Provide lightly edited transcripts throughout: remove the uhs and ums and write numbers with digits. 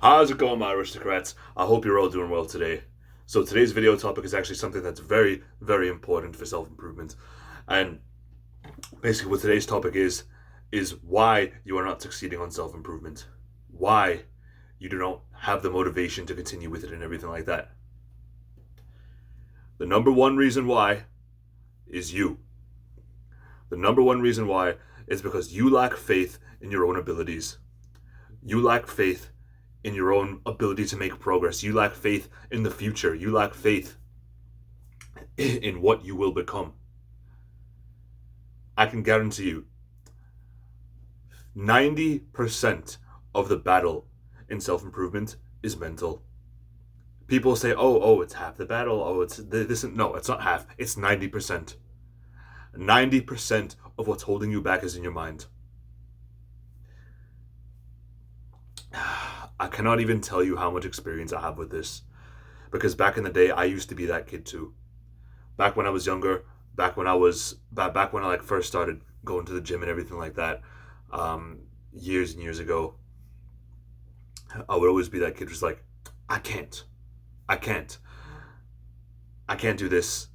How's it going, my aristocrats? I hope you're all doing well today. So today's video topic is actually something that's very, very important for self-improvement. And basically what today's topic is why you are not succeeding on self-improvement. Why you do not have the motivation to continue with it and everything like that. The number one reason why is you. The number one reason why is because you lack faith in your own abilities. You lack faith in your own ability to make progress. You lack faith in the future. You lack faith in what you will become. I can guarantee you 90% of the battle in self-improvement is mental. People say, oh, it's half the battle. Oh, it's this. No, it's not half. It's 90%. 90% of what's holding you back is in your mind. I cannot even tell you how much experience I have with this. Because back in the day, I used to be that kid too. Back when I was younger, back when I like first started going to the gym and everything like that, years and years ago, I would always be that kid who's like, I can't, I can't, I can't do this.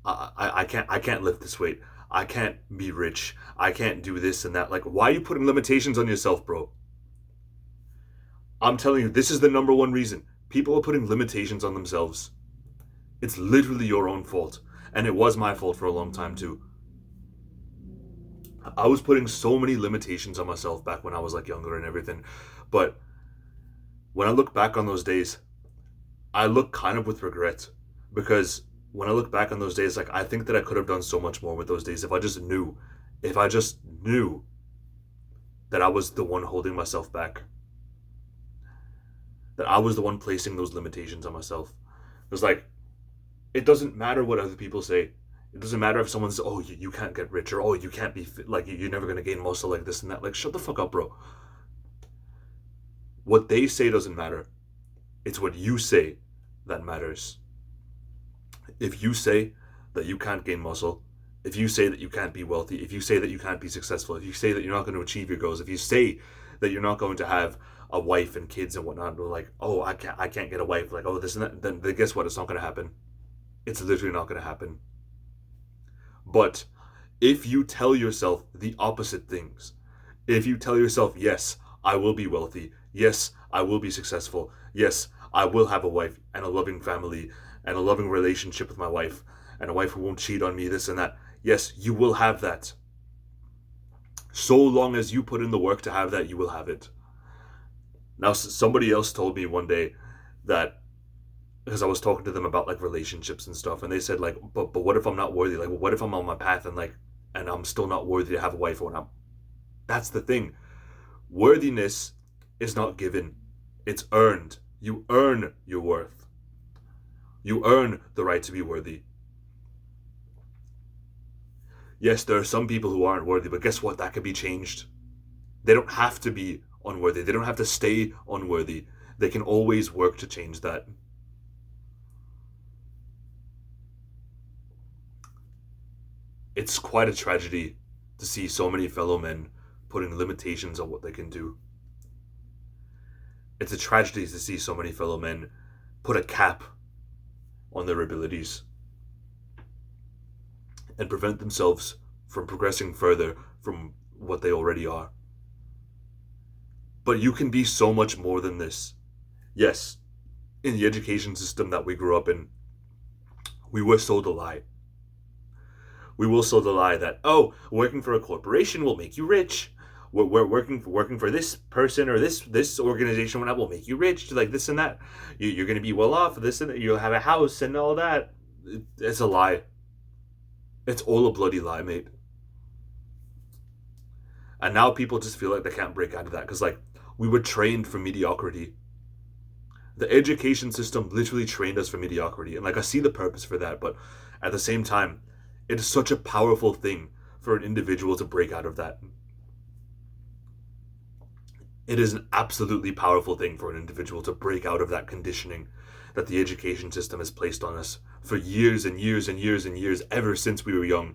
I can't lift this weight. I can't be rich. I can't do this and that. Like, why are you putting limitations on yourself, bro? I'm telling you, this is the number one reason. People are putting limitations on themselves. It's literally your own fault. And it was my fault for a long time too. I was putting so many limitations on myself back when I was like younger and everything. But when I look back on those days, I look kind of with regret. Because when I look back on those days, like I think that I could have done so much more with those days if I just knew. If I just knew that I was the one holding myself back. That I was the one placing those limitations on myself. It was like, it doesn't matter what other people say. It doesn't matter if someone says, oh, you can't get rich, or oh, you can't be fit, like you're never going to gain muscle like this and that. Like, shut the fuck up, bro. What they say doesn't matter. It's what you say that matters. If you say that you can't gain muscle, if you say that you can't be wealthy, if you say that you can't be successful, if you say that you're not going to achieve your goals, if you say that you're not going to have a wife and kids and whatnot, or like, oh, I can't get a wife, like, oh, this and that, then guess what? It's not going to happen. It's literally not going to happen. But if you tell yourself the opposite things, if you tell yourself, yes, I will be wealthy, yes, I will be successful, yes, I will have a wife and a loving family and a loving relationship with my wife and a wife who won't cheat on me, this and that, yes, you will have that. So long as you put in the work to have that, you will have it. Now, somebody else told me one day that, because I was talking to them about like relationships and stuff, and they said like, but what if I'm not worthy? Like, what if I'm on my path and like, and I'm still not worthy to have a wife or not? That's the thing. Worthiness is not given; it's earned. You earn your worth. You earn the right to be worthy. Yes, there are some people who aren't worthy, but guess what? That can be changed. They don't have to be unworthy. They don't have to stay unworthy. They can always work to change that. It's quite a tragedy to see so many fellow men putting limitations on what they can do. It's a tragedy to see so many fellow men put a cap on their abilities and prevent themselves from progressing further from what they already are. But you can be so much more than this. Yes, in the education system that we grew up in, we were sold a lie. We will sold the lie that, oh, working for a corporation will make you rich. We're working for this person or this organization will make you rich, like this and that. You're going to be well off, this and that. You'll have a house and all that. It's a lie. It's all a bloody lie, mate. And now people just feel like they can't break out of that because, like, we were trained for mediocrity. The education system literally trained us for mediocrity. And, like, I see the purpose for that. But at the same time, it is such a powerful thing for an individual to break out of that. It is an absolutely powerful thing for an individual to break out of that conditioning that the education system has placed on us for years and years and years and years, ever since we were young.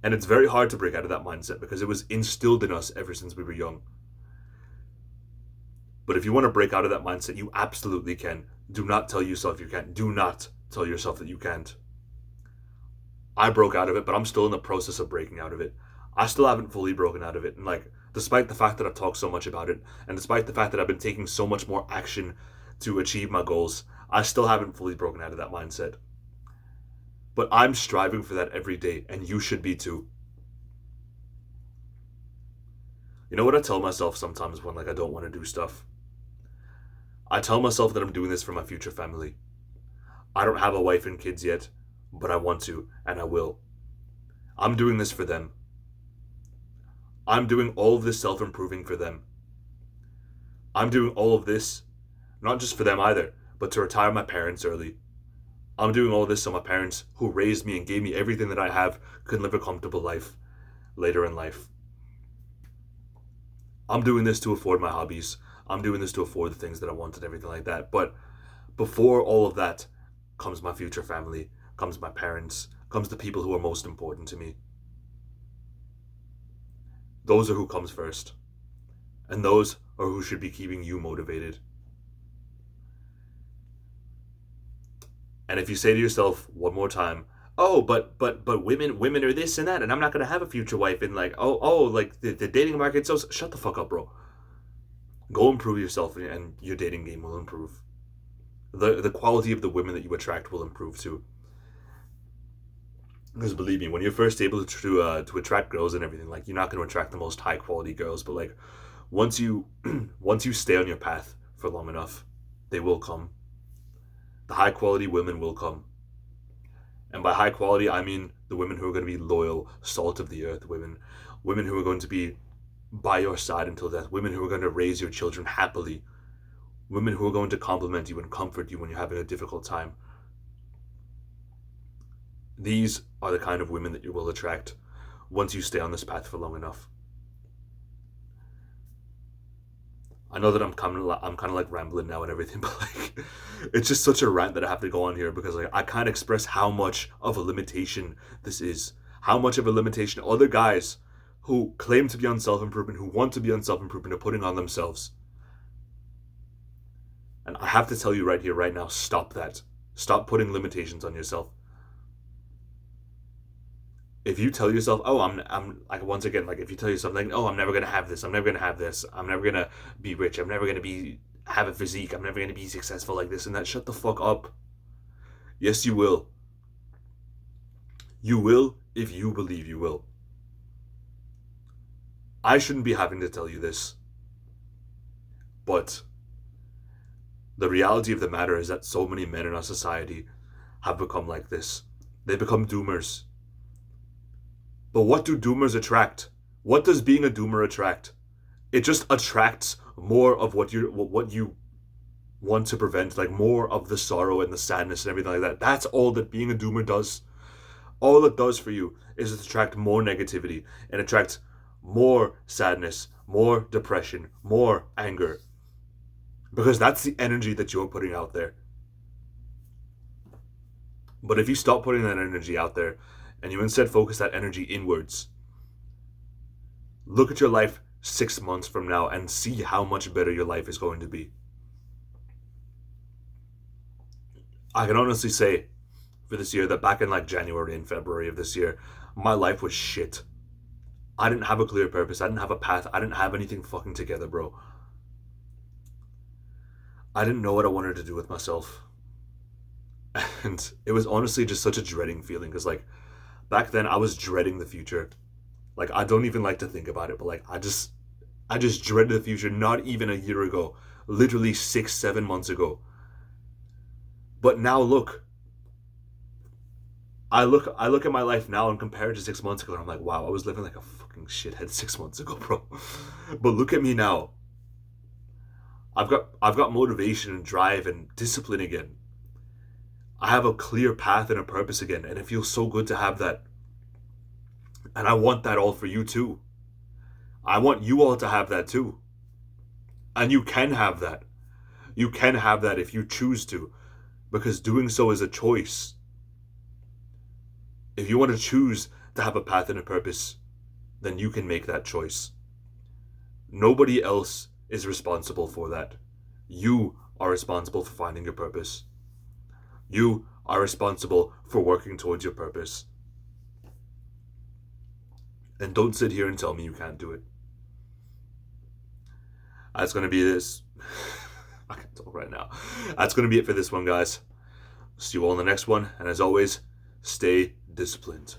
And it's very hard to break out of that mindset because it was instilled in us ever since we were young. But if you want to break out of that mindset, you absolutely can. Do not tell yourself you can't. Do not tell yourself that you can't. I broke out of it, but I'm still in the process of breaking out of it. I still haven't fully broken out of it. And like, despite the fact that I've talked so much about it, and despite the fact that I've been taking so much more action to achieve my goals, I still haven't fully broken out of that mindset. But I'm striving for that every day, and you should be too. You know what I tell myself sometimes when like I don't want to do stuff? I tell myself that I'm doing this for my future family. I don't have a wife and kids yet, but I want to, and I will. I'm doing this for them. I'm doing all of this self-improving for them. I'm doing all of this, not just for them either, but to retire my parents early. I'm doing all of this so my parents, who raised me and gave me everything that I have, can live a comfortable life later in life. I'm doing this to afford my hobbies. I'm doing this to afford the things that I want and everything like that. But before all of that comes my future family, comes my parents, comes the people who are most important to me. Those are who comes first. And those are who should be keeping you motivated. And if you say to yourself one more time, oh, but women are this and that, and I'm not gonna have a future wife, and like, like the dating market, so shut the fuck up, bro. Go improve yourself, and your dating game will improve. The quality of the women that you attract will improve too. Because believe me, when you're first able to attract girls and everything, like, you're not going to attract the most high quality girls, but like, once you once you stay on your path for long enough, they will come. The high quality women will come. And by high quality, I mean the women who are going to be loyal, salt of the earth women who are going to be by your side until death, women who are going to raise your children happily, women who are going to compliment you and comfort you when you're having a difficult time. These are the kind of women that you will attract once you stay on this path for long enough. I know that I'm kind of like rambling now and everything, but like, it's just such a rant that I have to go on here, because like, I can't express how much of a limitation this is. How much of a limitation other guys who claim to be on self-improvement, who want to be on self-improvement, are putting on themselves. And I have to tell you right here, right now, stop that. Stop putting limitations on yourself. If you tell yourself, oh, I'm like, once again, like, if you tell yourself, like, oh, I'm never gonna have this, I'm never gonna have this, I'm never gonna be rich, I'm never gonna have a physique, I'm never gonna be successful like this and that, shut the fuck up. Yes, you will. You will if you believe you will. I shouldn't be having to tell you this, but the reality of the matter is that so many men in our society have become like this. They become doomers. But what do doomers attract? What does being a doomer attract? It just attracts more of what you want to prevent, like more of the sorrow and the sadness and everything like that. That's all that being a doomer does. All it does for you is to attract more negativity and attract more sadness, more depression, more anger. Because that's the energy that you're putting out there. But if you stop putting that energy out there, and you instead focus that energy inwards, look at your life 6 months from now and see how much better your life is going to be. I can honestly say for this year that back in like January and February of this year, my life was shit. I didn't have a clear purpose. I didn't have a path. I didn't have anything fucking together, bro. I didn't know what I wanted to do with myself. And it was honestly just such a dreading feeling, because like, back then I was dreading the future. Like, I don't even like to think about it, but like, I just dreaded the future, not even a year ago, literally 6-7 months ago. But now look, I look at my life now and compare it to 6 months ago, and I'm like, wow, I was living like a fucking shithead 6 months ago, bro. But look at me now. I've got motivation and drive and discipline again. I have a clear path and a purpose again, and it feels so good to have that. And I want that all for you too. I want you all to have that too. And you can have that. You can have that if you choose to, because doing so is a choice. If you want to choose to have a path and a purpose, then you can make that choice. Nobody else is responsible for that. You are responsible for finding your purpose. You are responsible for working towards your purpose. And don't sit here and tell me you can't do it. That's going to be this. I can't talk right now. That's going to be it for this one, guys. See you all in the next one. And as always, stay disciplined.